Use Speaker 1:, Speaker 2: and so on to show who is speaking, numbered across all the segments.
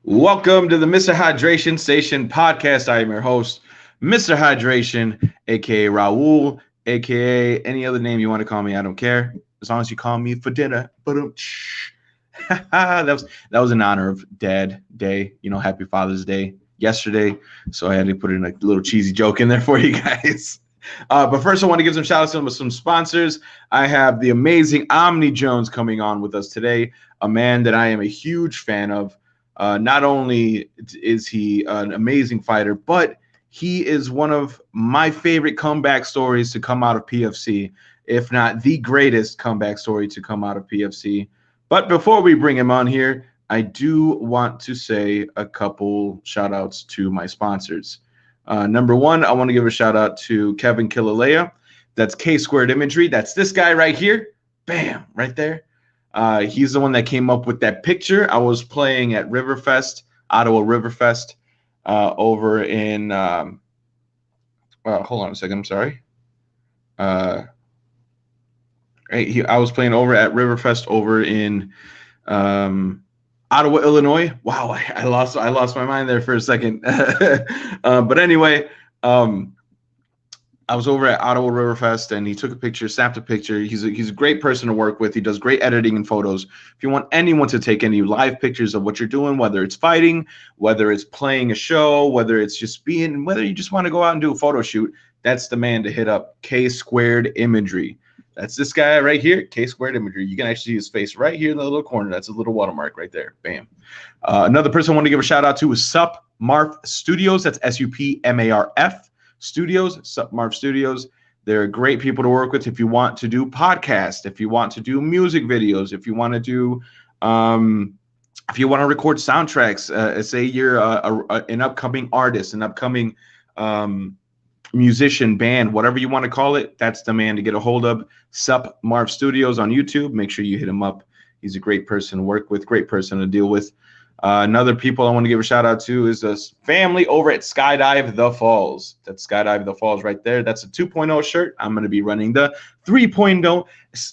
Speaker 1: Welcome to the Mr. Hydration Station podcast. I am your host, Mr. Hydration, aka Raul, aka any other name you want to call me. I don't care as long as you call me for dinner. But that was in honor of Dad Day. Happy Father's Day yesterday. So I had to put in a little cheesy joke in there for you guys. But first, I want to give some shout outs to some sponsors. I have the amazing Omni Jones coming on with us today, a man that I am a huge fan of. Not only is he an amazing fighter, but he is one of my favorite comeback stories to come out of PFC, if not the greatest comeback story to come out of PFC. But before we bring him on here, I do want to say a couple shout outs to my sponsors. Number one, I want to give a shout out to Kevin Killalea. That's K Squared Imagery. That's this guy right here. Bam, right there. He's the one that came up with that picture. I was playing at Riverfest, Ottawa Riverfest, over in hold on a second, I'm sorry. I was playing over at Riverfest over in Ottawa, Illinois. Wow, I lost my mind there for a second. But anyway, I was over at Ottawa Riverfest, and he took a picture, snapped a picture. He's a great person to work with. He does great editing and photos. If you want anyone to take any live pictures of what you're doing, whether it's fighting, whether it's playing a show, whether it's just whether you just want to go out and do a photo shoot, that's the man to hit up. K Squared Imagery. That's this guy right here, K Squared Imagery. You can actually see his face right here in the little corner. That's a little watermark right there. Bam. Another person I want to give a shout out to is Sup Marf Studios. That's SUPMARF. Studios, Marv Studios. They're great people to work with if you want to do podcasts, if you want to do music videos, if you want to do if you want to record soundtracks, say you're an upcoming artist, an upcoming musician, band, whatever you want to call it, that's the man to get a hold of. Sup Marv Studios on YouTube. Make sure you hit him up. He's a great person to work with, great person to deal with. Another people I want to give a shout out to is this family over at Skydive the Falls. That's Skydive the Falls right there. That's a 2.0 shirt. I'm going to be running the 3.0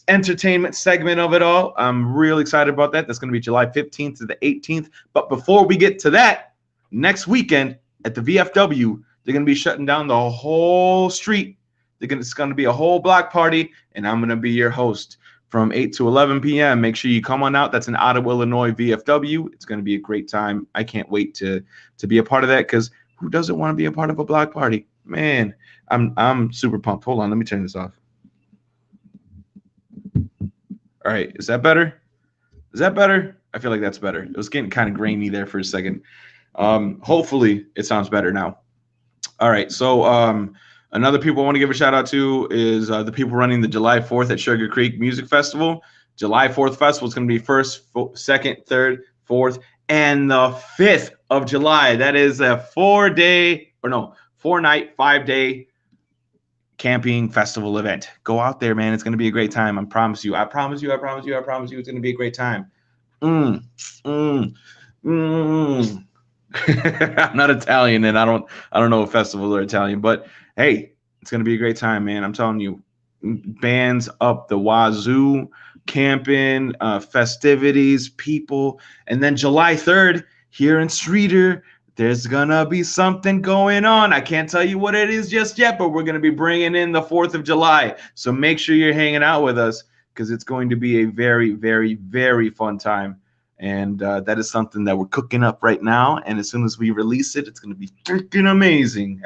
Speaker 1: entertainment segment of it all. I'm real excited about that. That's going to be July 15th to the 18th. But before we get to that, next weekend at the VFW, they're going to be shutting down the whole street. It's going to be a whole block party, and I'm going to be your host. From 8 to 11 p.m. Make sure you come on out. That's in Ottawa, Illinois, VFW. It's going to be a great time. I can't wait to be a part of that, because who doesn't want to be a part of a block party? Man, I'm super pumped. Hold on, let me turn this off. All right, is that better? Is that better? I feel like that's better. It was getting kind of grainy there for a second. Hopefully, it sounds better now. All right, so another people I want to give a shout out to is the people running the July 4th at Sugar Creek Music Festival. July 4th Festival is going to be 1st, 2nd, 3rd, 4th, and the 5th of July. That is a 4-night, 5-day camping festival event. Go out there, man. It's going to be a great time. I promise you. I promise you. It's going to be a great time. I'm not Italian, and I don't know if festivals are Italian, but hey, it's going to be a great time, man. I'm telling you, bands up the wazoo, camping, festivities, people. And then July 3rd, here in Streeter, there's going to be something going on. I can't tell you what it is just yet, but we're going to be bringing in the 4th of July. So make sure you're hanging out with us, because it's going to be a very, very, very fun time. And that is something that we're cooking up right now. And as soon as we release it, it's going to be freaking amazing.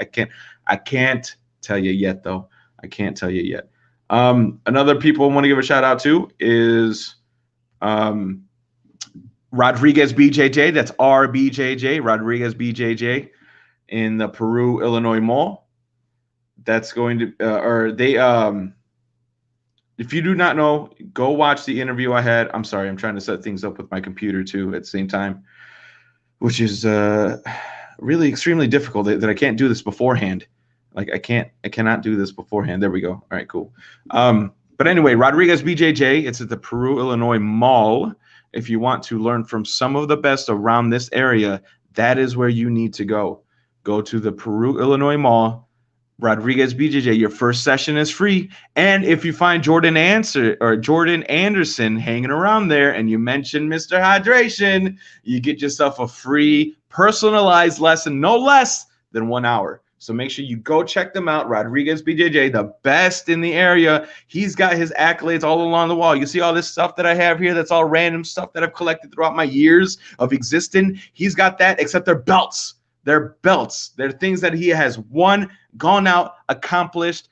Speaker 1: I can't tell you yet, though. I can't tell you yet. Another people I want to give a shout out to is Rodriguez BJJ. That's RBJJ, Rodriguez BJJ, in the Peru, Illinois Mall. That's going to, if you do not know, go watch the interview I had. I'm sorry, I'm trying to set things up with my computer too at the same time, which is really extremely difficult that I can't do this beforehand. Like I cannot do this beforehand. There we go. All right, cool. But anyway, Rodriguez BJJ, it's at the Peru, Illinois Mall. If you want to learn from some of the best around this area, that is where you need to go. Go to the Peru, Illinois Mall. Rodriguez BJJ, your first session is free. And if you find Jordan Anderson hanging around there and you mention Mr. Hydration, you get yourself a free personalized lesson, no less than 1 hour. So make sure you go check them out. Rodriguez BJJ, the best in the area. He's got his accolades all along the wall. You see all this stuff that I have here that's all random stuff that I've collected throughout my years of existing. He's got that, except they're belts. They're belts. They're things that he has won, gone out, accomplished,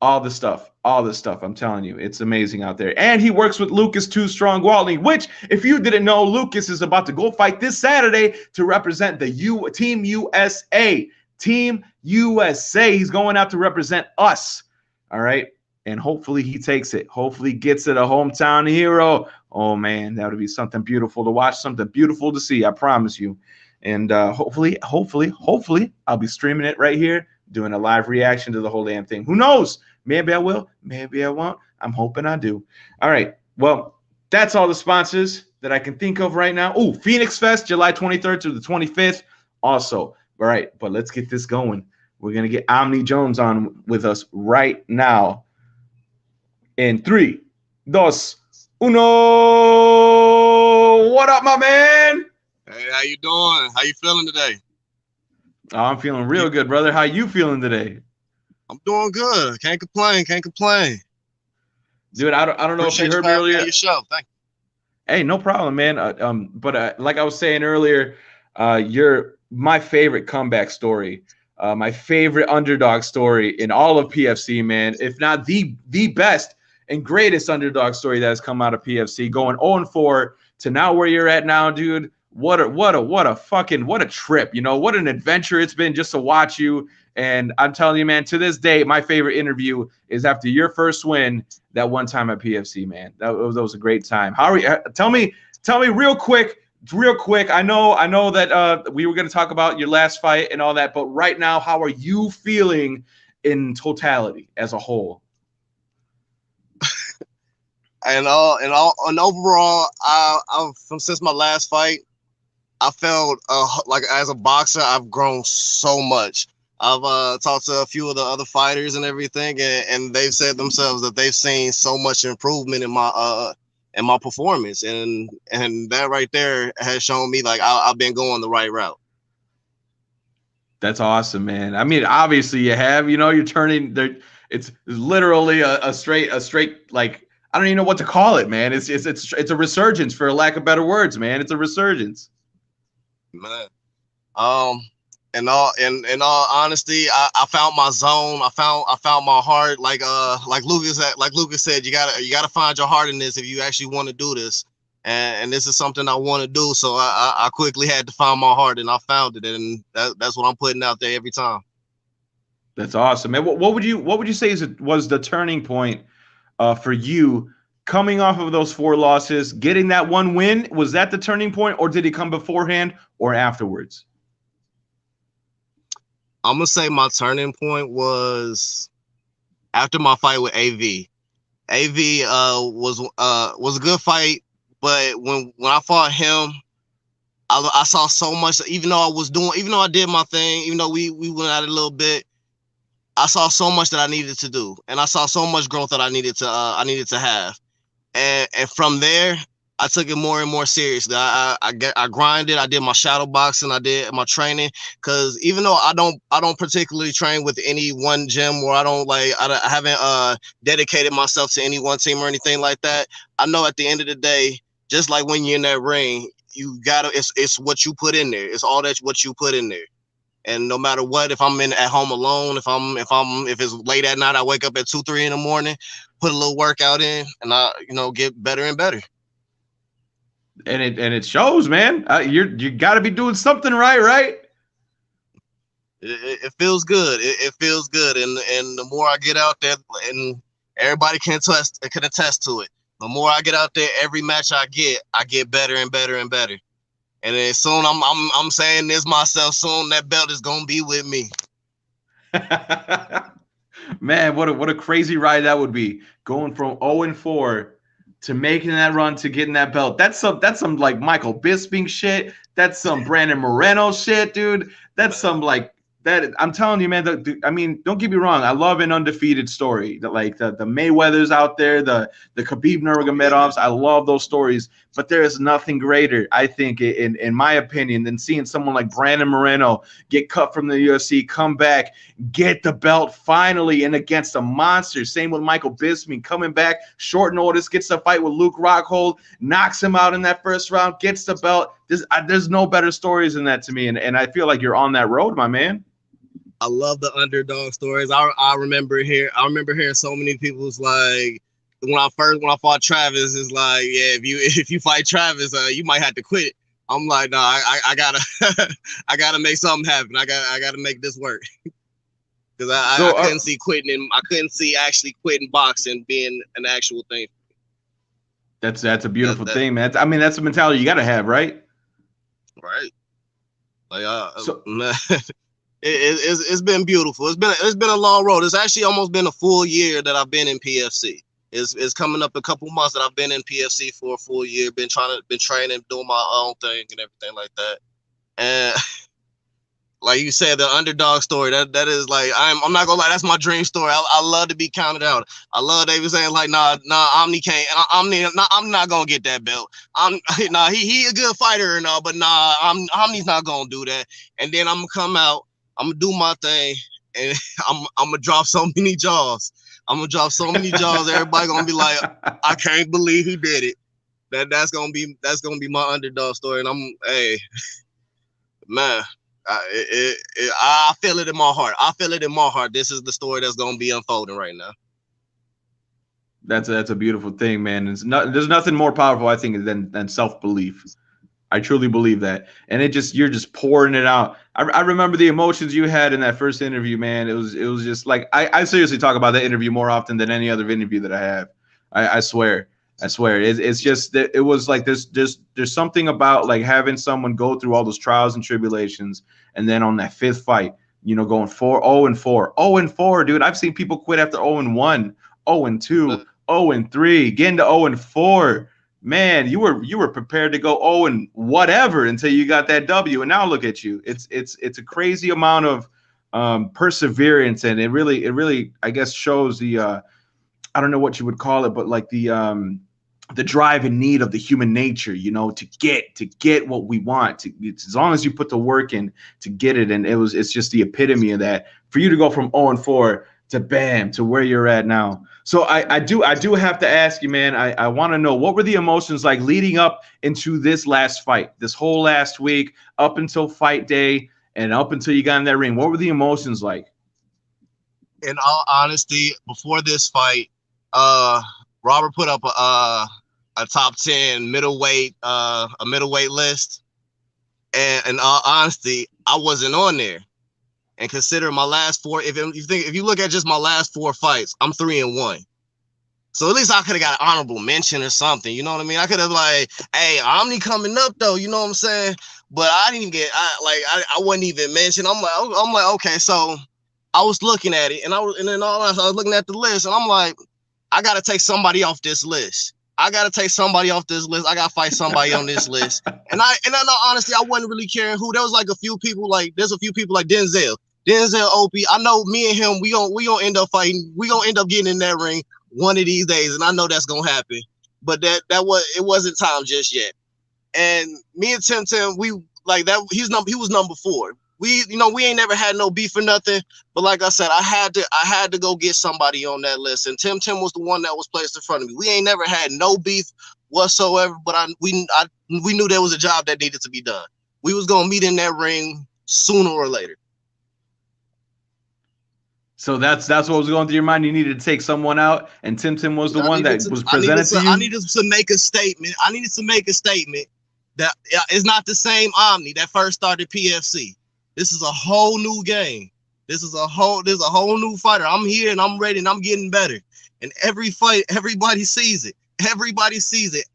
Speaker 1: all the stuff. I'm telling you, it's amazing out there. And he works with Lucas Too Strong Waltney, which, if you didn't know, Lucas is about to go fight this Saturday to represent the Team USA. Team USA. He's going out to represent us. All right. And hopefully he takes it. Hopefully gets it, a hometown hero. Oh, man, that would be something beautiful to watch, something beautiful to see. I promise you. And hopefully, I'll be streaming it right here, doing a live reaction to the whole damn thing. Who knows? Maybe I will. Maybe I won't. I'm hoping I do. All right. Well, that's all the sponsors that I can think of right now. Oh, Phoenix Fest, July 23rd to the 25th. Also. All right. But let's get this going. We're going to get Omni Jones on with us right now. In 3, 2, 1. What up, my man?
Speaker 2: Hey, how you doing? How you feeling today?
Speaker 1: Oh, I'm feeling real good, brother. How you feeling today?
Speaker 2: I'm doing good. Can't complain.
Speaker 1: Dude, I don't know if you heard me earlier.
Speaker 2: Your show. Thank you.
Speaker 1: Hey, no problem, man. But like I was saying earlier, you're my favorite comeback story, my favorite underdog story in all of PFC, man. If not the best and greatest underdog story that has come out of PFC, going 0-4 to now where you're at now, dude. What a trip, you know, what an adventure it's been just to watch you. And I'm telling you, man, to this day, my favorite interview is after your first win that one time at PFC, man. That was a great time. How are you? Tell me real quick. I know that we were going to talk about your last fight and all that, but right now, how are you feeling in totality as a whole?
Speaker 2: And overall, since my last fight, I felt like as a boxer, I've grown so much. I've talked to a few of the other fighters and everything, and they've said themselves that they've seen so much improvement in my performance, and that right there has shown me like I've been going the right route.
Speaker 1: That's awesome, man. I mean, obviously you have, you know, you're turning there. It's literally a straight like, I don't even know what to call it, man. It's a resurgence, for lack of better words, man. It's a resurgence.
Speaker 2: Man, in all honesty, I found my zone. I found my heart. Like Lucas said, you gotta find your heart in this if you actually want to do this. And this is something I want to do. So I quickly had to find my heart, and I found it, and that's what I'm putting out there every time.
Speaker 1: That's awesome, man. What would you say was the turning point for you coming off of those 4 losses, getting that one win? Was that the turning point, or did it come beforehand or afterwards?
Speaker 2: I'm gonna say my turning point was after my fight with AV. AV was a good fight, but when I fought him, I saw so much. Even though I did my thing, even though we went at it a little bit, I saw so much that I needed to do, and I saw so much growth that I needed to have. And from there, I took it more and more seriously. I grinded. I did my shadow boxing. I did my training, because even though I don't particularly train with any one gym, or I haven't dedicated myself to any one team or anything like that. I know at the end of the day, just like when you're in that ring, it's what you put in there. It's all what you put in there. And no matter what, if I'm at home alone, if it's late at night, I wake up at 2, 3 in the morning, put a little workout in, and I get better and better.
Speaker 1: And it shows, man. You got to be doing something right?
Speaker 2: It feels good. It feels good, and the more I get out there, and everybody can attest to it. The more I get out there, every match I get better and better and better. And then soon, I'm saying this myself, soon that belt is gonna be with me.
Speaker 1: Man, what a crazy ride that would be, going from 0-4 to making that run to getting that belt. That's some like Michael Bisping shit. That's some Brandon Moreno shit, dude. That's some like that I'm telling you, man. I mean, don't get me wrong. I love an undefeated story. Like the Mayweathers out there, the Khabib Nurmagomedovs. I love those stories. But there is nothing greater, I think, in my opinion, than seeing someone like Brandon Moreno get cut from the UFC, come back, get the belt finally, and against a monster. Same with Michael Bisping, coming back short notice, gets a fight with Luke Rockhold, knocks him out in that first round, gets the belt. There's no better stories than that to me, and I feel like you're on that road, my man.
Speaker 2: I love the underdog stories. I remember hearing so many people's like when I fought Travis, it's like, yeah, if you fight Travis, you might have to quit. I'm like, no, I gotta I gotta make something happen. I gotta make this work. Because I couldn't see quitting, I couldn't see actually quitting boxing being an actual thing.
Speaker 1: That's a beautiful thing, man. I mean, that's a mentality you gotta have, right?
Speaker 2: Right. Like It's been beautiful. It's been a long road. It's actually almost been a full year that I've been in PFC. It's coming up a couple months that I've been in PFC for a full year. Been training, doing my own thing and everything like that. And like you said, the underdog story. That is like I'm not gonna lie. That's my dream story. I love to be counted out. I love they were saying like nah, Omni can't. I'm not gonna get that belt. He a good fighter and all, but nah, Omni's not gonna do that. And then I'm gonna come out. I'm gonna do my thing, and I'm gonna drop so many jaws. Everybody gonna be like, I can't believe he did it. That's gonna be my underdog story. And man, I feel it in my heart. This is the story that's gonna be unfolding right now.
Speaker 1: That's a beautiful thing, man. There's nothing more powerful, I think, than self-belief. I truly believe that. And you're just pouring it out. I remember the emotions you had in that first interview, man. It was just like, I seriously talk about that interview more often than any other interview that I have. I swear. It's just that it was like there's something about like having someone go through all those trials and tribulations, and then on that fifth fight, going 0-4, dude. I've seen people quit after 0-1, 0-2, 0-3, getting to 0-4. Man, you were prepared to go 0-whatever until you got that W, and now look at you. It's a crazy amount of perseverance, and it really I guess shows the I don't know what you would call it, but like the drive and need of the human nature, to get what we want. As long as you put the work in to get it, and it's just the epitome of that. For you to go from 0-4 to bam to where you're at now. So I do have to ask you, man. I want to know, what were the emotions like leading up into this last fight, this whole last week, up until fight day, and up until you got in that ring? What were the emotions like?
Speaker 2: In all honesty, before this fight, Robert put up a top 10 middleweight list, and in all honesty, I wasn't on there. And consider my last four. If you look at just my last 4 fights, I'm 3-1. So at least I could have got an honorable mention or something. You know what I mean? I could have like, hey, Omni coming up though. You know what I'm saying? But I didn't get. I wasn't even mentioned. I'm like, okay. So I was looking at it, and then I was looking at the list, and I'm like, I got to take somebody off this list. I got to fight somebody on this list. And I know, honestly, I wasn't really caring who. There was like a few people, there's a few people like Denzel Opie. I know me and him, we gonna end up fighting. We gonna end up getting in that ring one of these days. And I know that's gonna happen. But it wasn't time just yet. And me and Tim, we like that. He was number 4. We ain't never had no beef or nothing, but like I said, I had to go get somebody on that list, and Tim was the one that was placed in front of me. We ain't never had no beef whatsoever, but we knew there was a job that needed to be done. We was gonna meet in that ring sooner or later.
Speaker 1: So that's what was going through your mind. You needed to take someone out, and Tim was the one that was presented to you.
Speaker 2: I needed to make a statement. That it's not the same Omni that first started PFC. This is a whole new game. There's a whole new fighter. I'm here and I'm ready and I'm getting better. And every fight, everybody sees it.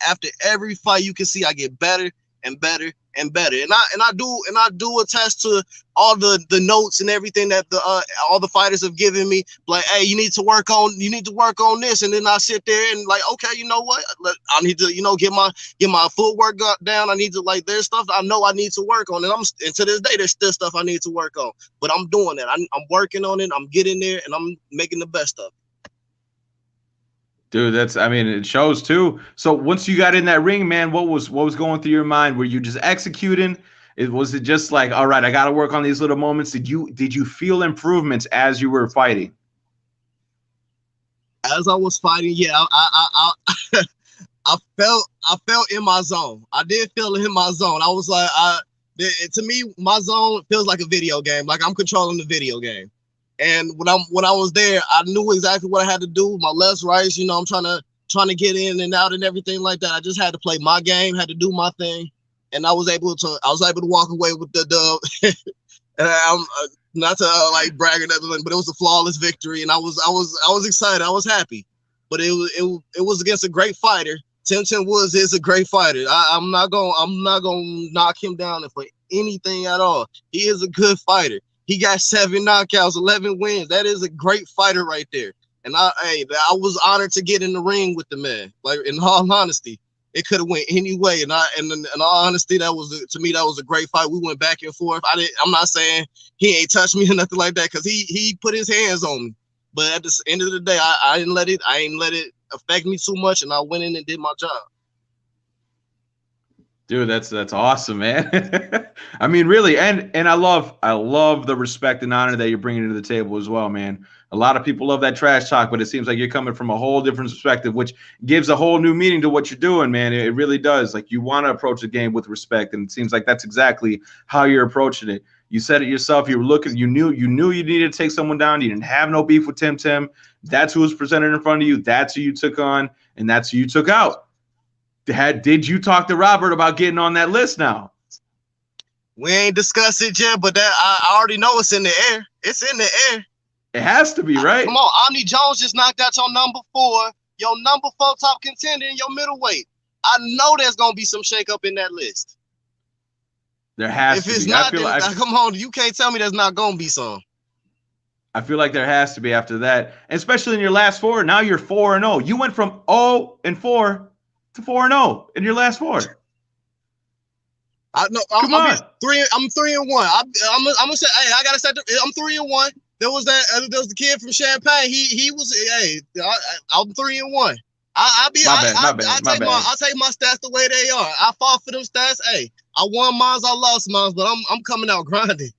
Speaker 2: After every fight, you can see I get better and better and better. And I do attest to all the notes and everything that all the fighters have given me. Like, hey, you need to work on this. And then I sit there and like, okay, you know what? I need to, get my footwork down. I need to, like, there's stuff I know I need to work on. And to this day, there's still stuff I need to work on. But I'm doing that. I'm working on it. I'm getting there and I'm making the best of it.
Speaker 1: Dude, it shows too. So once you got in that ring, man, what was going through your mind? Were you just executing? Was it just like, all right, I got to work on these little moments? Did you feel improvements as you were fighting?
Speaker 2: As I was fighting, yeah, I I felt in my zone. I did feel in my zone. I was like, to me, my zone feels like a video game. Like I'm controlling the video game. And when I was there, I knew exactly what I had to do. My lefts, rights, I'm trying to get in and out and everything like that. I just had to play my game, had to do my thing, and I was able to walk away with the dub. And I'm not to like brag or nothing, but it was a flawless victory, and I was excited. I was happy, but it was against a great fighter. Tim Woods is a great fighter. I'm not gonna knock him down for anything at all. He is a good fighter. He got 7 knockouts, 11 wins. That is a great fighter right there. And I was honored to get in the ring with the man. Like, in all honesty, it could have went any way. And in all honesty, to me that was a great fight. We went back and forth. I'm not saying he ain't touched me or nothing like that, because he put his hands on me. But at the end of the day, I ain't let it affect me too much, and I went in and did my job.
Speaker 1: Dude, that's awesome, man. I mean, really, and I love the respect and honor that you're bringing to the table as well, man. A lot of people love that trash talk, but it seems like you're coming from a whole different perspective, which gives a whole new meaning to what you're doing, man. It really does. Like, you want to approach the game with respect, and it seems like that's exactly how you're approaching it. You said it yourself. You were looking. You knew you needed to take someone down. You didn't have no beef with Tim. That's who was presented in front of you. That's who you took on, and that's who you took out. Did you talk to Robert about getting on that list now?
Speaker 2: We ain't discussed it yet, but that I already know it's in the air. It's in the air.
Speaker 1: It has to be, right?
Speaker 2: Come on, Omni Jones just knocked out your number 4, your number 4 top contender in your middleweight. I know there's gonna be some shakeup in that list.
Speaker 1: There has to be.
Speaker 2: If it's not, come on, you can't tell me there's not gonna be some.
Speaker 1: I feel like there has to be after that, and especially in your last 4. Now you're 4-0. You went from 0-4 to 4-0 in your last 4.
Speaker 2: I know. I'm 3-1. I'm gonna say, hey, I gotta say, I'm 3-1. There was the kid from Champagne. He was, hey, I'm 3-1. I'll take my stats the way they are. I fought for them stats. Hey, I won mine, I lost mine, but I'm coming out grinding.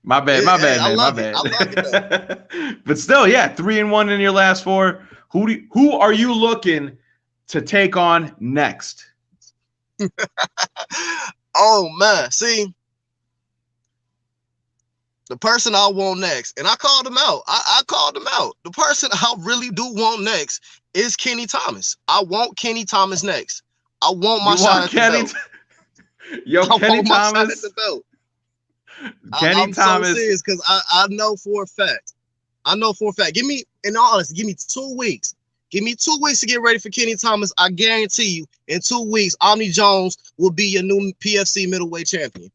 Speaker 1: My bad, man.
Speaker 2: I love it though.
Speaker 1: But still, yeah, 3-1 in your last 4. Who are you looking to take on next?
Speaker 2: Oh man, see, the person I want next, and I called him out. I called him out. The person I really do want next is Kenny Thomas. I want Kenny Thomas next. I want my shot at the belt.
Speaker 1: Kenny Thomas.
Speaker 2: I'm so serious, because I know for a fact. Give me 2 weeks. Give me 2 weeks to get ready for Kenny Thomas. I guarantee you, in 2 weeks, Omni Jones will be your new PFC middleweight champion.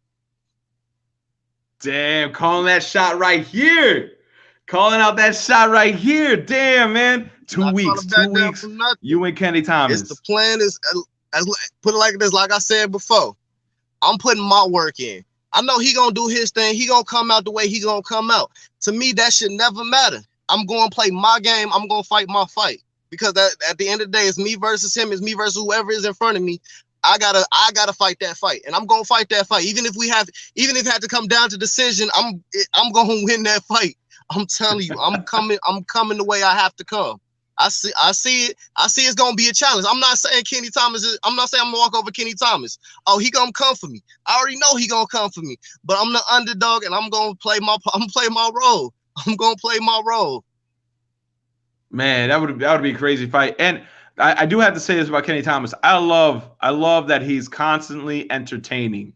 Speaker 1: Damn, calling that shot right here. Calling out that shot right here. Damn, man. 2 weeks. 2 weeks. You and Kenny Thomas.
Speaker 2: The plan is, put it like this, like I said before, I'm putting my work in. I know he gonna do his thing. He gonna come out the way he gonna come out. To me, that should never matter. I'm gonna play my game. I'm gonna fight my fight. Because at the end of the day, it's me versus him. It's me versus whoever is in front of me. I gotta fight that fight, and I'm gonna fight that fight. Even if it had to come down to decision, I'm gonna win that fight. I'm telling you, I'm coming the way I have to come. I see it. It's gonna be a challenge. I'm not saying I'm gonna walk over Kenny Thomas. Oh, he gonna come for me. I already know he gonna come for me. But I'm the underdog, and I'm gonna play my role. I'm gonna play my role.
Speaker 1: Man, that would be a crazy fight. And I do have to say this about Kenny Thomas. I love that he's constantly entertaining.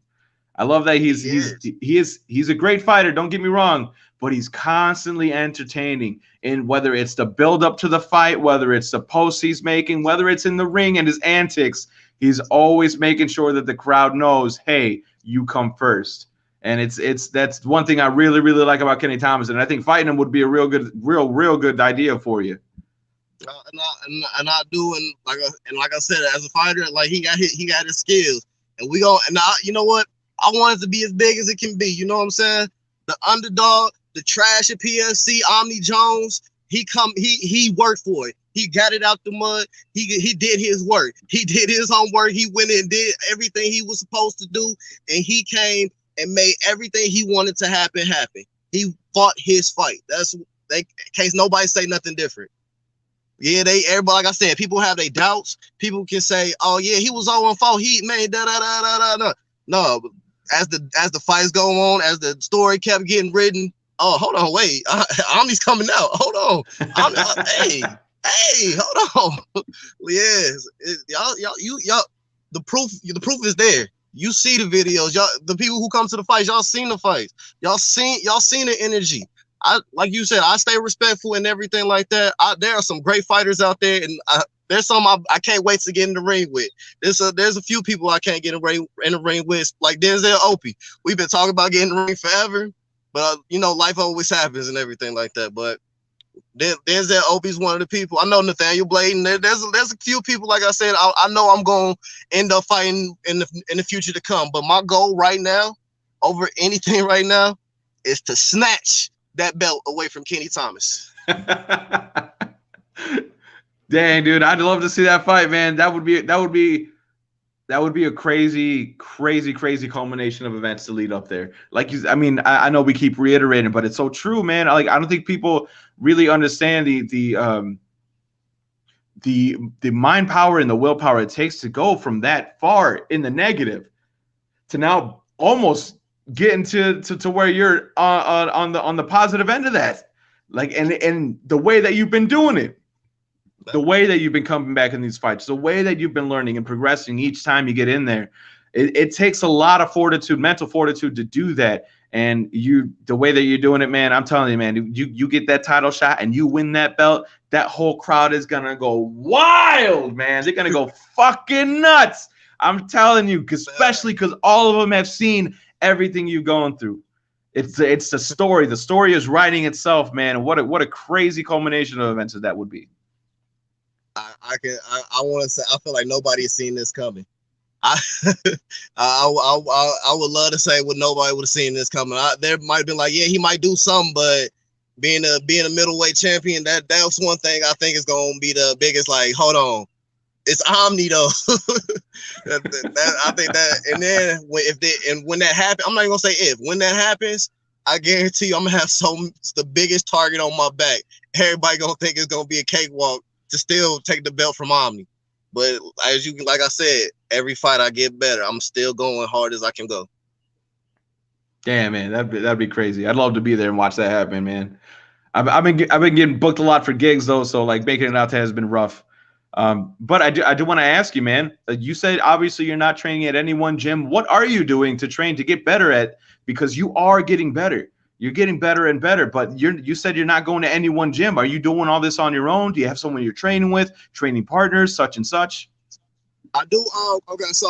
Speaker 1: I love that he's a great fighter. Don't get me wrong, but he's constantly entertaining. And whether it's the build up to the fight, whether it's the posts he's making, whether it's in the ring and his antics, He's always making sure that the crowd knows, hey, you come first. And that's one thing I really, really like about Kenny Thomas, and I think fighting him would be a real good idea for you.
Speaker 2: And I do, and like I said, as a fighter, like he got his skills, and you know what? I want it to be as big as it can be. You know what I'm saying? The underdog, the trash at PFC, Omni Jones. He worked for it. He got it out the mud. He did his work. He did his homework. He went and did everything he was supposed to do, and he came and made everything he wanted to happen. He fought his fight. That's in case nobody say nothing different. Yeah, everybody, like I said, people have their doubts. People can say, "Oh yeah, he was 0-4. He made da da da da da." No, as the fights go on, as the story kept getting written. Oh, hold on, wait, Omni's coming out. Hold on, hey, hold on. Yes, y'all, the proof is there. You see the videos, y'all. The people who come to the fights, y'all seen the fights. Y'all seen the energy. Like you said, I stay respectful and everything like that. There are some great fighters out there, and there's some I can't wait to get in the ring with. There's a few people I can't get in the ring with, like Denzel Opie. We've been talking about getting in the ring forever, but life always happens and everything like that. But Denzel Opie's one of the people. I know Nathaniel Bladen. There's a few people, like I said, I know I'm going to end up fighting in the future to come. But my goal right now, over anything right now, is to snatch that belt away from Kenny Thomas.
Speaker 1: Dang, dude, I'd love to see that fight, man. That would be a crazy culmination of events to lead up there. I know we keep reiterating, but it's so true, man. I don't think people really understand the mind power and the willpower it takes to go from that far in the negative to now almost getting to where you're on the positive end of that. And the way that you've been doing it, the way that you've been coming back in these fights, the way that you've been learning and progressing each time you get in there, it takes a lot of fortitude, mental fortitude to do that. And the way that you're doing it, man, I'm telling you, man, you get that title shot and you win that belt, that whole crowd is gonna go wild, man. They're gonna go fucking nuts. I'm telling you, especially because all of them have seen everything you've gone through. It's the story. The story is writing itself, man. What a crazy culmination of events that would be.
Speaker 2: I want to say, I feel like nobody has seen this coming. I would love to say what nobody would have seen this coming. There might have been like, yeah, he might do something, but being a middleweight champion, that's one thing I think is going to be the biggest. Like, hold on, it's Omni though. I think that, and then when that happens, I'm not even gonna say if. When that happens, I guarantee you, I'm gonna have the biggest target on my back. Everybody gonna think it's gonna be a cakewalk to still take the belt from Omni. But like I said, every fight I get better. I'm still going hard as I can go.
Speaker 1: Damn, man, that'd be crazy. I'd love to be there and watch that happen, man. I've been getting booked a lot for gigs though, so like making it out there has been rough. But I do want to ask you, man. You said obviously you're not training at any one gym. What are you doing to train to get better at? Because you are getting better. You're getting better and better. But you said you're not going to any one gym. Are you doing all this on your own? Do you have someone you're training with, training partners, such and such?
Speaker 2: I do. Okay, so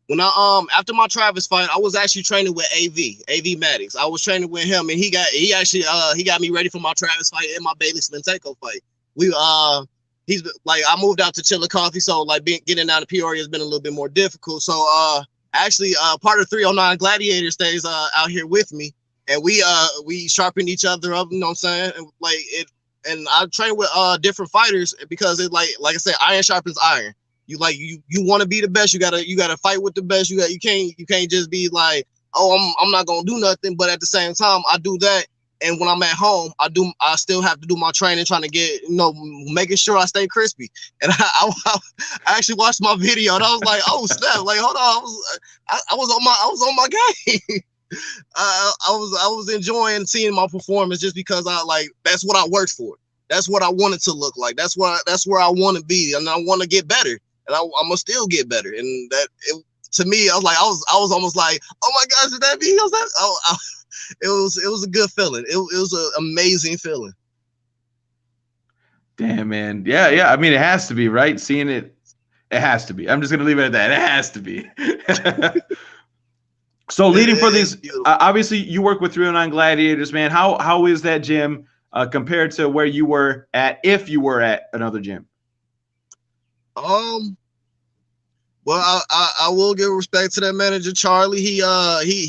Speaker 2: when after my Travis fight, I was actually training with AV Maddox. I was training with him, and he got me ready for my Travis fight and my Bailey Spenteco fight. He's like, I moved out to Chillicothe, so like getting down to Peoria has been a little bit more difficult. So actually part of 309 Gladiator stays out here with me, and we sharpen each other up, you know what I'm saying? And I train with different fighters because it like I said, iron sharpens iron. You want to be the best, you gotta fight with the best. You can't just be like, oh, I'm not gonna do nothing, but at the same time I do that. And when I'm at home, I still have to do my training, trying to get, making sure I stay crispy. And I actually watched my video and I was like, oh snap, like hold on, I was on my game. I was enjoying seeing my performance just because that's what I worked for. That's what I wanted to look like. That's where I want to be, and I want to get better, and I'm gonna still get better. And to me, I was almost like, oh my gosh, did that be? It was a good feeling. It was an amazing feeling.
Speaker 1: Damn, man. Yeah. I mean, it has to be, right? Seeing it, It has to be. I'm just gonna leave it at that. It has to be. So leading for these, obviously you work with 309 Gladiators, man. How is that gym compared to where you were at, if you were at another gym?
Speaker 2: Well, I will give respect to that manager, Charlie. He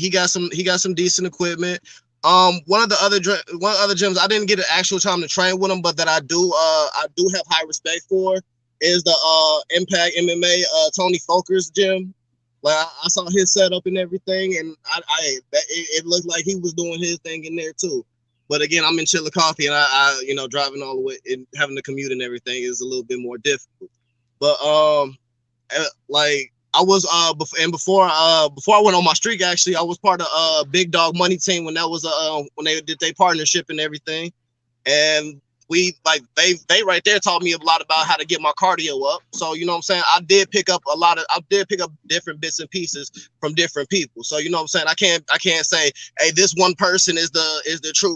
Speaker 2: got some decent equipment. One of the other gyms I didn't get an actual time to train with him, but that I do have high respect for is the Impact MMA Tony Folker's gym. Like I saw his setup and everything, and it looked like he was doing his thing in there too. But again, I'm in Chillicothe, and I driving all the way and having to commute and everything is a little bit more difficult. But like I was before I went on my streak, actually I was part of Big Dog Money Team when that was when they did their partnership and everything, and we like they right there taught me a lot about how to get my cardio up. So you know what I'm saying, I did pick up different bits and pieces from different people. So you know what I'm saying, I can't say, hey, this one person is the true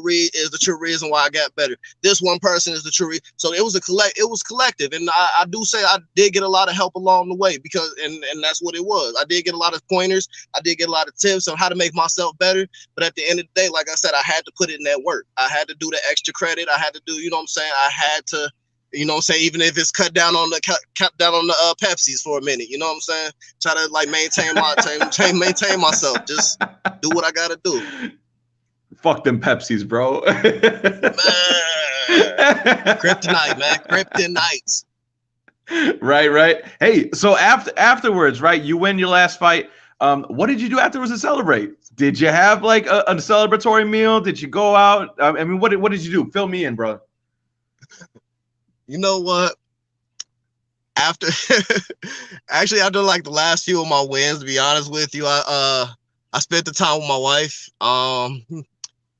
Speaker 2: reason why I got better. This one person is the true reason. So it was collective, and I do say I did get a lot of help along the way, because and that's what it was. I did get a lot of pointers, I did get a lot of tips on how to make myself better. But at the end of the day, like I said, I had to put it in that work. I had to do the extra credit. I had to do, you know what I'm saying, I had to, you know what I'm saying, even if it's cut down on the Pepsis for a minute, you know what I'm saying, try to like maintain myself, just do what I gotta do.
Speaker 1: Fuck them Pepsis, bro.
Speaker 2: Kryptonite, man. Kryptonite.
Speaker 1: Right. Hey, so afterwards, right, you win your last fight. What did you do afterwards to celebrate? Did you have like a celebratory meal? Did you go out? I mean, what did you do? Fill me in, bro.
Speaker 2: You know what? After like the last few of my wins, to be honest with you, I spent the time with my wife.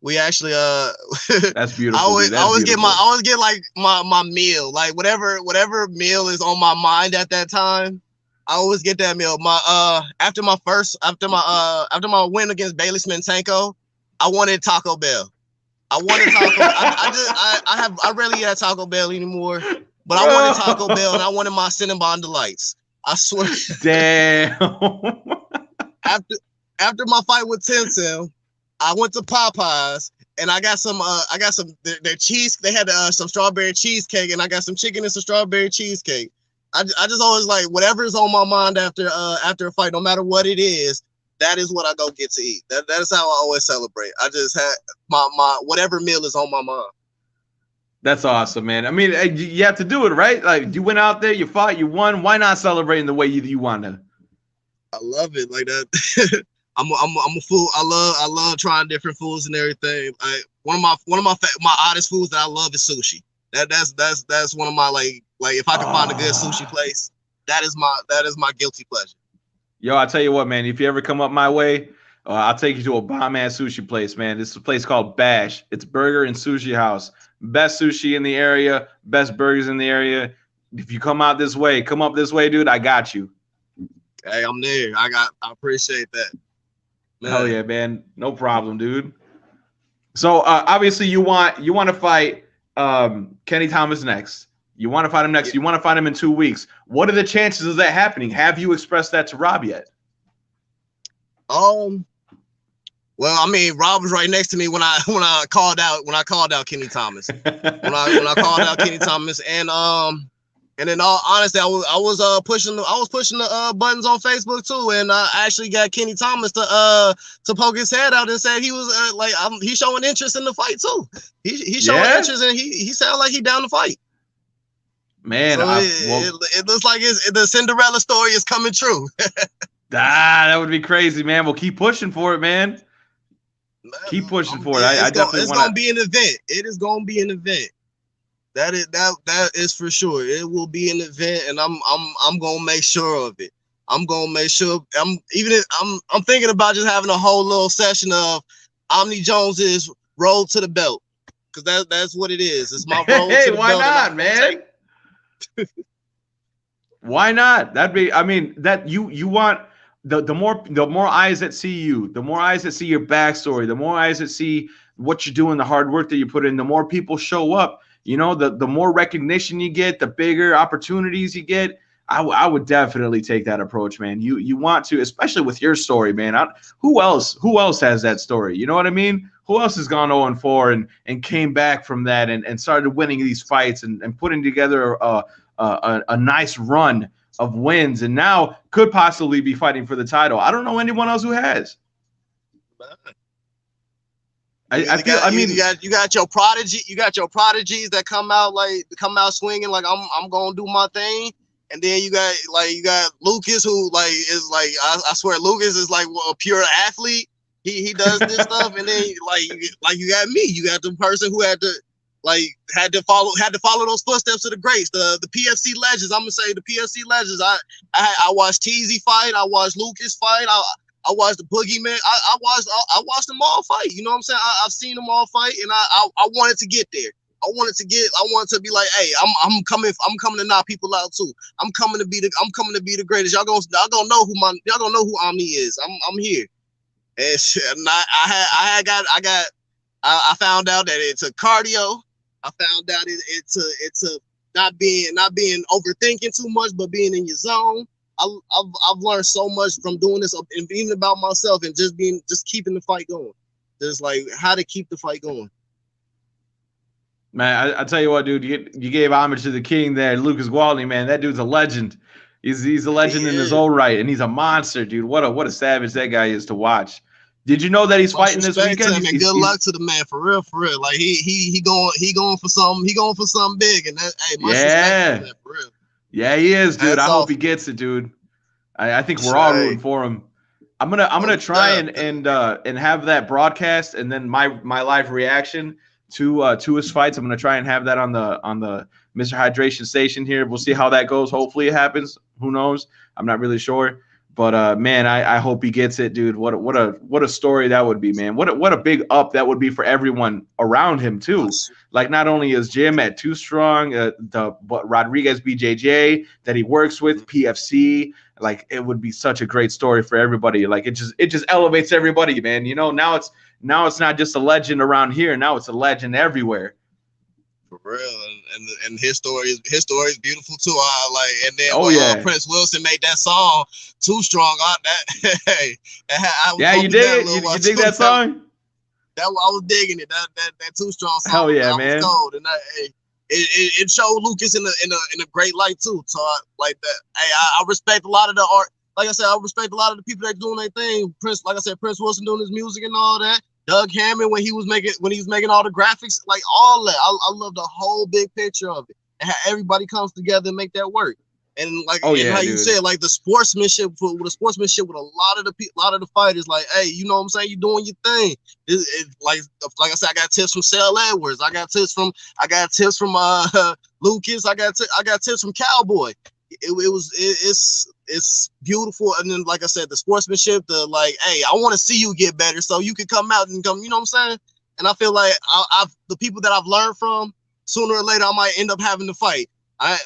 Speaker 2: We actually
Speaker 1: that's beautiful.
Speaker 2: I always get like my meal, like whatever meal is on my mind at that time. I always get that meal. After my win against Bailey Smentenko, I wanted Taco Bell. I wanted Taco. I rarely had Taco Bell anymore, but I wanted Taco Bell, and I wanted my Cinnabon Delights. I swear.
Speaker 1: Damn.
Speaker 2: After my fight with Tenzin, I went to Popeyes, and I got some their cheese. They had some strawberry cheesecake, and I got some chicken and some strawberry cheesecake. I just always like whatever is on my mind after a fight, no matter what it is. That is what I go get to eat. That is how I always celebrate. I just had my whatever meal is on my mind.
Speaker 1: That's awesome, man. I mean, you have to do it, right? Like you went out there, you fought, you won. Why not celebrate in the way you want to?
Speaker 2: I love it like that. I'm a food. I love trying different foods and everything. One of my oddest foods that I love is sushi. That's one of my like if I can find a good sushi place, that is my guilty pleasure.
Speaker 1: Yo, I tell you what, man, if you ever come up my way, I'll take you to a bomb-ass sushi place, man. This is a place called Bash. It's Burger and Sushi House. Best sushi in the area, best burgers in the area. If you come up this way, dude, I got you.
Speaker 2: Hey, I'm there. I appreciate that.
Speaker 1: Man. Hell yeah, man. No problem, dude. So obviously you want to fight Kenny Thomas next. You want to fight him next. You want to fight him in 2 weeks. What are the chances of that happening? Have you expressed that to Rob yet?
Speaker 2: Well, I mean, Rob was right next to me when I called out Kenny Thomas. when I called out Kenny Thomas, and in all honesty, I was pushing the buttons on Facebook too, and I actually got Kenny Thomas to poke his head out and said he was he's showing interest in the fight too. He's showing interest, and he sounds like he down to fight.
Speaker 1: Man,
Speaker 2: so it looks like the Cinderella story is coming true.
Speaker 1: That would be crazy, man. We'll keep pushing for it, man. Keep pushing for it. I definitely want.
Speaker 2: It's gonna be an event. It is gonna be an event. That is for sure. It will be an event, and I'm gonna make sure of it. I'm gonna make sure. I'm thinking about just having a whole little session of Omni Jones's road to the belt, because that's what it is. It's my road to the belt. Hey,
Speaker 1: why not, man? Why not? That'd be. I mean, that you want the more eyes that see you, the more eyes that see your backstory, the more eyes that see what you're doing, the hard work that you put in, the more people show up. You know, the more recognition you get, the bigger opportunities you get. I would definitely take that approach, man. You want to, especially with your story, man. Who else has that story? You know what I mean? Who else has gone 0-4 and came back from that and started winning these fights and putting together a nice run of wins and now could possibly be fighting for the title? I don't know anyone else who has. I mean,
Speaker 2: you got your prodigy, you got your prodigies that come out swinging like I'm gonna do my thing, and then you got Lucas who like is like I swear Lucas is like a pure athlete. He does this stuff, and then like you got me, you got the person who had to follow those footsteps of the greats, the PFC legends. I'm gonna say the PFC legends. I watched Teasy fight, I watched Lucas fight, I watched the Boogeyman. I watched them all fight. You know what I'm saying? I've seen them all fight, and I wanted to get there. I wanted to be like, hey, I'm coming to knock people out too. I'm coming to be the greatest. Y'all gonna know who Omni is. I'm here. And I found out that it's a cardio. I found out it's a not being overthinking too much, but being in your zone. I've learned so much from doing this, and even about myself, and just keeping the fight going. Just like how to keep the fight going.
Speaker 1: Man, I tell you what, dude, you gave homage to the king there, Lucas Gwaltney, man. That dude's a legend. He's a legend in his own right, and he's a monster, dude. What a savage that guy is to watch. Did you know that he's fighting this weekend?
Speaker 2: And good luck to the man, for real. Like he going for something. He going for something big, and that much respect to him, for real.
Speaker 1: Yeah, he is, dude. I hope he gets it, dude. I think we're all rooting for him. I'm gonna try and have that broadcast, and then my live reaction to his fights. I'm gonna try and have that on the Mr. Hydration station here. We'll see how that goes. Hopefully it happens. Who knows? I'm not really sure. But man, I hope he gets it, dude. What a story that would be, man. What a big up that would be for everyone around him too. Like not only is Jim at Too Strong, Rodriguez BJJ that he works with, PFC. Like it would be such a great story for everybody. Like it just elevates everybody, man. You know, now it's not just a legend around here. Now it's a legend everywhere.
Speaker 2: For real, and his story is beautiful too. And then Prince Wilson made that song "Too Strong."
Speaker 1: You dig it? You dig that song?
Speaker 2: I was digging it. That Too Strong song.
Speaker 1: Hell yeah, man!
Speaker 2: Was cold. And it showed Lucas in a great light too. So I respect a lot of the art. Like I said, I respect a lot of the people that doing their thing. Prince Wilson doing his music and all that. Doug Hammond when he was making all the graphics, like all that. I love the whole big picture of it and how everybody comes together and make that work. And like you said, like the sportsmanship with a lot of the fighters, like, hey, you know what I'm saying? You doing your thing. Like I said, I got tips from Sel Edwards. I got tips from Lucas. I got tips from Cowboy. It's beautiful. And then, like I said, the sportsmanship, the like, hey, I want to see you get better, so you can come out and come. You know what I'm saying? And I feel like the people that I've learned from, sooner or later, I might end up having to fight. I'm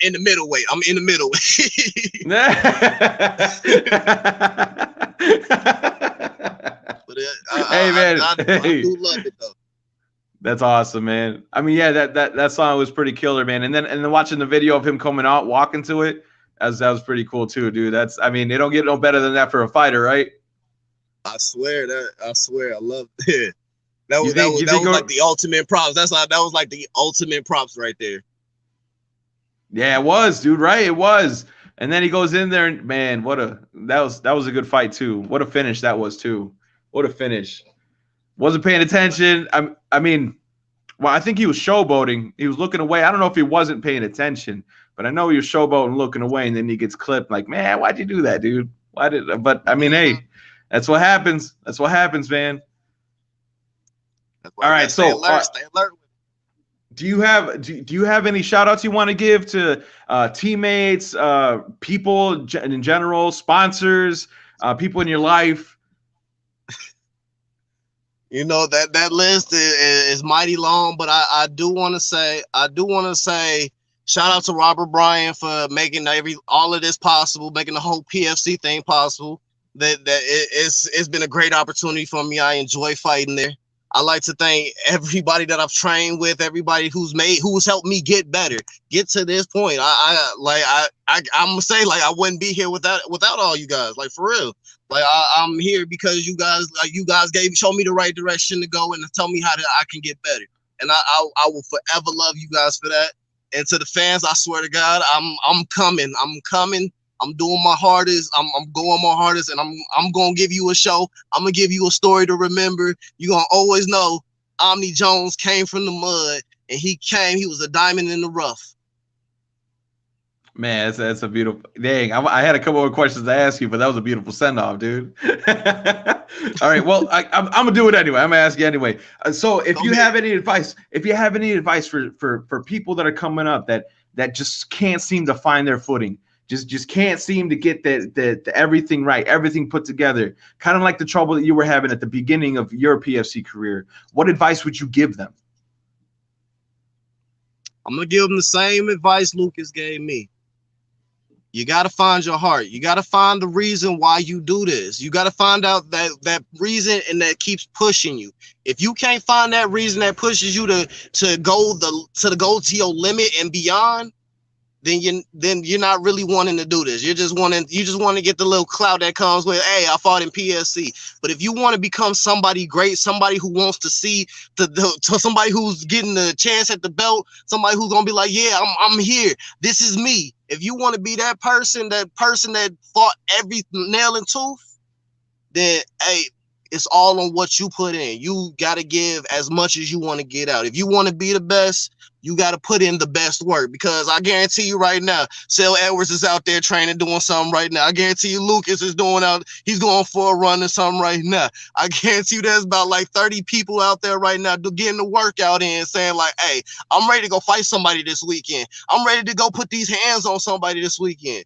Speaker 2: in the middleweight. I'm in the middleweight.
Speaker 1: Hey man,
Speaker 2: I do love it though.
Speaker 1: That's awesome, man. I mean, yeah, that song was pretty killer, man. And then watching the video of him coming out, walking to it, that was pretty cool too, dude. They don't get no better than that for a fighter, right?
Speaker 2: I swear, I love it. That was like the ultimate props. That was like the ultimate props right there.
Speaker 1: Yeah, it was, dude. Right, it was. And then he goes in there, and man, that was a good fight too. What a finish that was too. What a finish. Wasn't paying attention. I mean, I think he was showboating. He was looking away. I don't know if he wasn't paying attention, but I know he was showboating, looking away, and then he gets clipped. Like, man, why'd you do that, dude? But I mean, hey, that's what happens. That's what happens, man. All right, so
Speaker 2: stay alert.
Speaker 1: do you have any shout outs you want to give to teammates, people in general, sponsors, people in your life?
Speaker 2: You know that list is mighty long, but I do want to say shout out to Robert Bryan for making all of this possible, making the whole PFC thing possible. It's been a great opportunity for me. I enjoy fighting there. I like to thank everybody that I've trained with, everybody who's helped me get better, get to this point. I'm gonna say, like, I wouldn't be here without all you guys. Like, for real. Like, I'm here because you guys showed me the right direction to go and to tell me I can get better. And I will forever love you guys for that. And to the fans, I swear to God, I'm coming. I'm doing my hardest. I'm going my hardest, and I'm gonna give you a show. I'm gonna give you a story to remember. You're gonna always know Omni Jones came from the mud, and he was a diamond in the rough.
Speaker 1: Man, that's a beautiful dang. I had a couple of questions to ask you, but that was a beautiful send off, dude. All right, well, I'm gonna do it anyway. I'm gonna ask you anyway. So, if you have any advice for people that are coming up that just can't seem to find their footing, just can't seem to get the everything right, everything put together, kind of like the trouble that you were having at the beginning of your PFC career, what advice would you give them?
Speaker 2: I'm gonna give them the same advice Lucas gave me. You got to find your heart. You got to find the reason why you do this. You got to find out that reason, and that keeps pushing you. If you can't find that reason that pushes you to go to your limit and beyond, then you're not really wanting to do this. You just want to get the little clout that comes with, hey, I fought in PSC. But if you want to become somebody great, somebody who wants to see somebody who's getting the chance at the belt, somebody who's gonna be like, yeah, I'm here. This is me. If you want to be that person that fought every nail and tooth, then hey, it's all on what you put in. You got to give as much as you want to get out. If you want to be the best, you got to put in the best work, because I guarantee you right now, Sale Edwards is out there training, doing something right now. I guarantee you Lucas is he's going for a run or something right now. I guarantee you there's about like 30 people out there right now getting the workout in, saying like, hey, I'm ready to go fight somebody this weekend. I'm ready to go put these hands on somebody this weekend.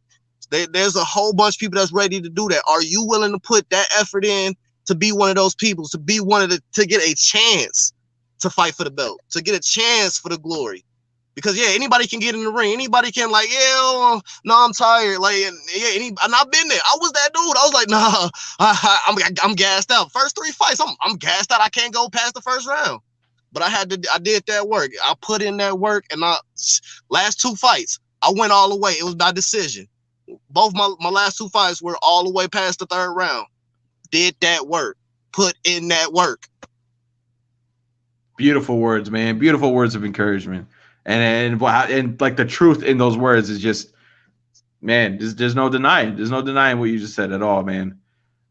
Speaker 2: There's a whole bunch of people that's ready to do that. Are you willing to put that effort in to be one of those people, to be to get a chance to fight for the belt, to get a chance for the glory? Because yeah, anybody can get in the ring. Anybody can, like, yeah, no, I'm tired. Like, yeah, and I've been there. I was that dude. I was like, nah, I'm gassed out. First 3 fights, I'm gassed out. I can't go past the first round. But I did that work. I put in that work, and last 2 fights, I went all the way. It was by decision. Both my last 2 fights were all the way past the 3rd round. Did that work. Put in that work.
Speaker 1: Beautiful words, man. Beautiful words of encouragement. And like the truth in those words is just, man, there's no denying. There's no denying what you just said at all, man.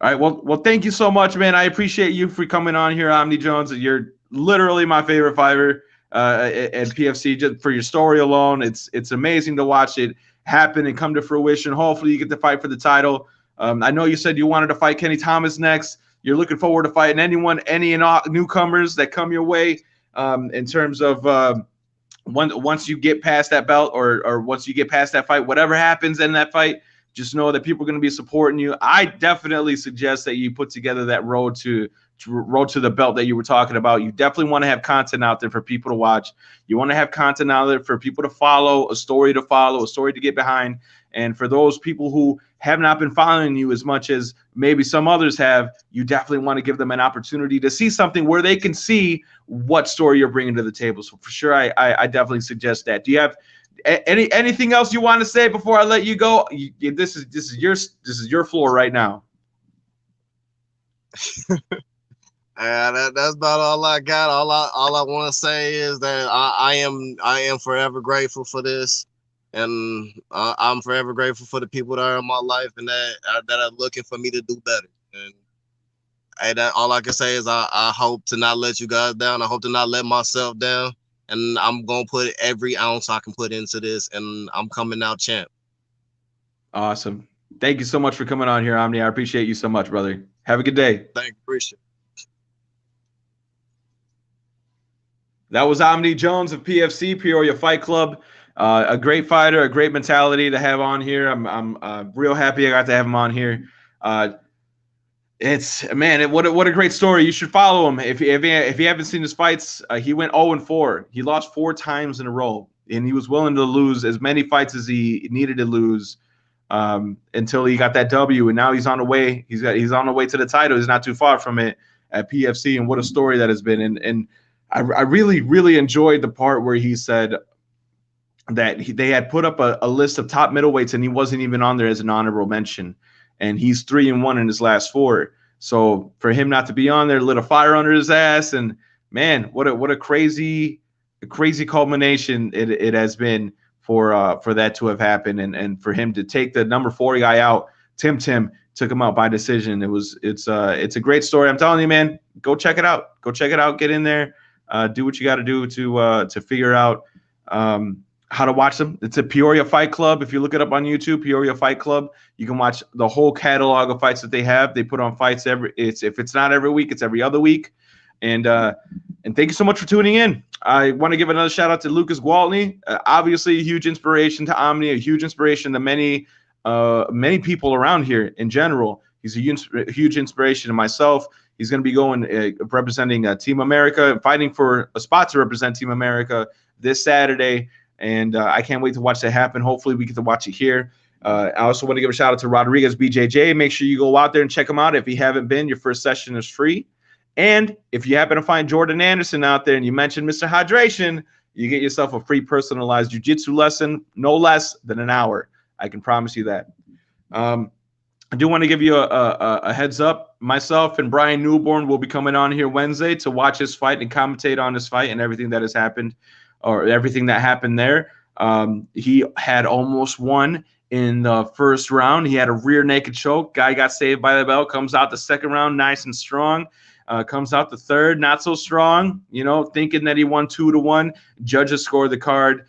Speaker 1: All right. Well, thank you so much, man. I appreciate you for coming on here, Omni Jones. You're literally my favorite fighter at PFC. Just for your story alone, it's amazing to watch it happen and come to fruition. Hopefully you get to fight for the title. I know you said you wanted to fight Kenny Thomas next. You're looking forward to fighting any and all newcomers that come your way, in terms of once you get past that belt or once you get past that fight, whatever happens in that fight, just know that people are going to be supporting you. I definitely suggest that you put together that road to the belt that you were talking about. You definitely want to have content out there for people to watch. You want to have content out there for people to follow, a story to get behind. And for those people who have not been following you as much as maybe some others have, you definitely want to give them an opportunity to see something where they can see what story you're bringing to the table. So for sure, I definitely suggest that. Do you have anything else you want to say before I let you go? This is your floor right now.
Speaker 2: That's about all I got. All I want to say is that I am forever grateful for this, and I'm forever grateful for the people that are in my life and that are looking for me to do better. And all I can say is I hope to not let you guys down. I hope to not let myself down, and I'm gonna put every ounce I can put into this, and I'm coming out champ.
Speaker 1: Awesome. Thank you so much for coming on here, Omni. I appreciate you so much, brother. Have a good day.
Speaker 2: Thank you. Appreciate it.
Speaker 1: That was Omni Jones of PFC, Peoria Fight Club. A great fighter, a great mentality to have on here. I'm real happy I got to have him on here. What a great story. You should follow him. If you haven't seen his fights, he went 0-4. He lost 4 times in a row, and he was willing to lose as many fights as he needed to lose until he got that W. And now he's on the way. He's on the way to the title. He's not too far from it. at PFC, and what a story that has been. And I really, really enjoyed the part where he said that they had put up a list of top middleweights, and he wasn't even on there as an honorable mention. And he's 3-1 in his last 4. So for him not to be on there lit a fire under his ass. And man, what a crazy culmination it has been for that to have happened, and for him to take the number 4 guy out. Tim took him out by decision. It's a great story. I'm telling you, man, go check it out. Get in there, do what you got to do to figure out how to watch them. It's a Peoria Fight Club. If you look it up on YouTube, Peoria Fight Club, you can watch the whole catalog of fights that they have. They put on fights if it's not every week, it's every other week. And thank you so much for tuning in. I want to give another shout out to Lucas Gwaltney. Obviously, a huge inspiration to Omni, a huge inspiration to many people around here in general. He's a huge inspiration to myself. He's going to be going representing Team America, fighting for a spot to represent Team America this Saturday. And I can't wait to watch that happen. Hopefully, we get to watch it here. I also want to give a shout out to Rodriguez BJJ. Make sure you go out there and check him out. If you haven't been, your first session is free. And if you happen to find Jordan Anderson out there and you mention Mr. Hydration, you get yourself a free personalized jiu-jitsu lesson, no less than an hour. I can promise you that. I do want to give you a heads up. Myself and Brian Newborn will be coming on here Wednesday to watch his fight and commentate on his fight and everything that has happened, or everything that happened there. He had almost won in the first round. He had a rear naked choke. Guy got saved by the bell. Comes out the second round nice and strong. Comes out the third not so strong. Thinking that he won 2-1. Judges scored the card.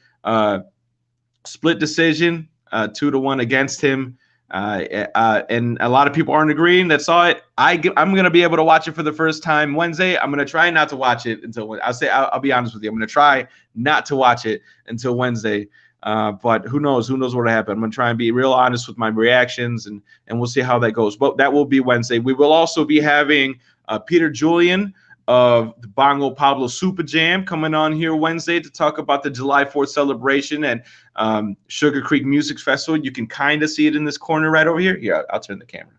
Speaker 1: Split decision. 2-1 against him. And a lot of people aren't agreeing that saw it. I'm going to be able to watch it for the first time Wednesday. I'm going to try not to watch it until I'll be honest with you. I'm going to try not to watch it until Wednesday. But who knows what will happen. I'm going to try and be real honest with my reactions, and we'll see how that goes. But that will be Wednesday. We will also be having Peter Julian of the Bongo Pablo Super Jam coming on here Wednesday to talk about the July 4th celebration and Sugar Creek Music Festival. You can kind of see it in this corner right over here. Here, I'll turn the camera.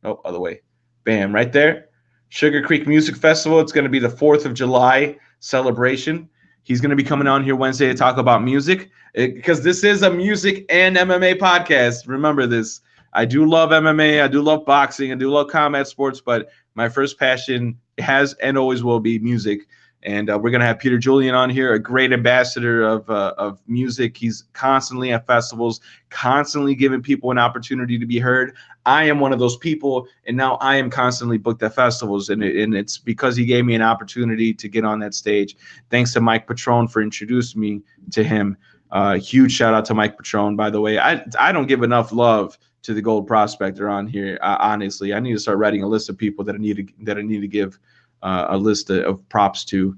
Speaker 1: Oh, other way. Bam, right there. Sugar Creek Music Festival. It's going to be the 4th of July celebration. He's going to be coming on here Wednesday to talk about music, because this is a music and MMA podcast. Remember this. I do love MMA. I do love boxing. I do love combat sports, but my first passion has and always will be music. And we're going to have Peter Julian on here, a great ambassador of music. He's constantly at festivals, constantly giving people an opportunity to be heard. I am one of those people, and now I am constantly booked at festivals, and it's because he gave me an opportunity to get on that stage. Thanks to Mike Patron for introducing me to him. Huge shout out to Mike Patron, by the way. I don't give enough love to the Gold Prospector on here. Honestly, I need to start writing a list of people that I need to give a list of props to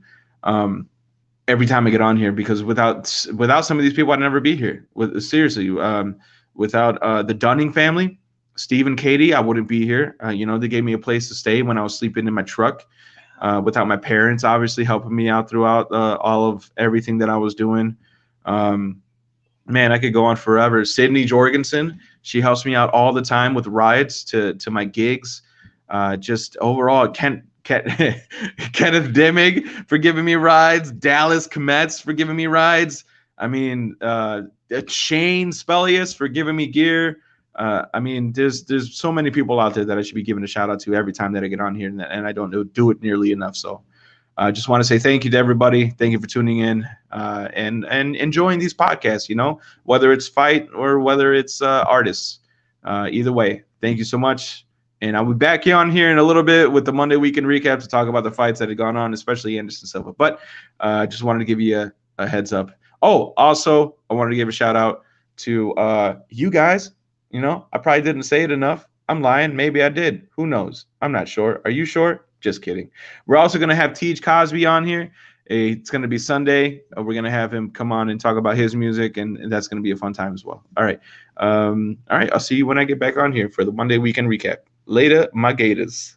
Speaker 1: every time I get on here, because without some of these people, I'd never be here. Seriously, without the Dunning family, Steve and Katie, I wouldn't be here. They gave me a place to stay when I was sleeping in my truck. Without my parents, obviously helping me out throughout all of everything that I was doing. Man, I could go on forever. Sydney Jorgensen, she helps me out all the time with rides to my gigs. Just overall, Kenneth Dimmig for giving me rides. Dallas Kometz for giving me rides. I mean, Shane Spelius for giving me gear. I mean, there's so many people out there that I should be giving a shout out to every time that I get on here, and I don't do it nearly enough. So I just want to say thank you to everybody. Thank you for tuning in and enjoying these podcasts, whether it's fight or whether it's artists. Either way, thank you so much. And I'll be back on here in a little bit with the Monday Weekend Recap to talk about the fights that have gone on, especially Anderson Silva. But I just wanted to give you a heads up. Oh, also, I wanted to give a shout out to you guys. I probably didn't say it enough. I'm lying. Maybe I did. Who knows? I'm not sure. Are you sure? Just kidding. We're also going to have Tej Cosby on here. It's going to be Sunday. We're going to have him come on and talk about his music, and that's going to be a fun time as well. All right. All right. I'll see you when I get back on here for the Monday Weekend Recap. Later, my Gators.